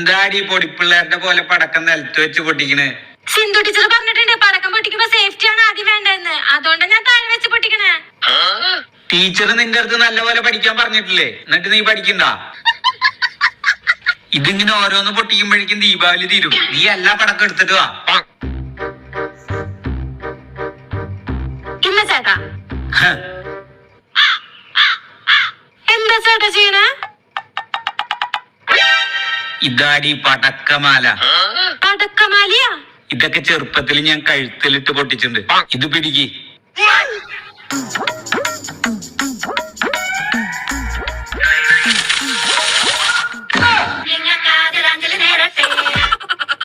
എന്താടി പൊടിപ്പിള്ളേരുടെ പോലെ പടക്കം നിലത്ത് വെച്ച് പൊട്ടിക്കണ്? സിന്ധു ടീച്ചർ പറഞ്ഞിട്ടുണ്ട് പടക്കം പൊട്ടിക്കുമ്പോ സേഫ്റ്റി ആണ് ആദ്യം വേണ്ടതെന്ന്. അതുകൊണ്ട് ഞാൻ താഴെ വെച്ച് പൊട്ടിക്കണേ. ടീച്ചർ നിന്റെ അടുത്ത് നല്ലപോലെ പഠിക്കാൻ പറഞ്ഞിട്ടില്ലേ? എന്നിട്ട് നീ പഠിക്കണ്ട. ഇതിങ്ങനെ ഓരോന്ന് പൊട്ടിക്കുമ്പോഴേക്കും ദീപാവലി തീരും. നീ എല്ലാ പടക്കം എടുത്തിട്ട് വാ. ഇല്ല ചേട്ടാ. എന്താ ചേട്ടാ ചെയ്യണേ? ഇതാടി പടക്കമാല. പടക്കമാലയാ? ഇതൊക്കെ ചെറുപ്പത്തിൽ ഞാൻ കഴുത്തിലിട്ട് പൊട്ടിച്ചിട്ടുണ്ട്. ഇത് പിടിക്ക്.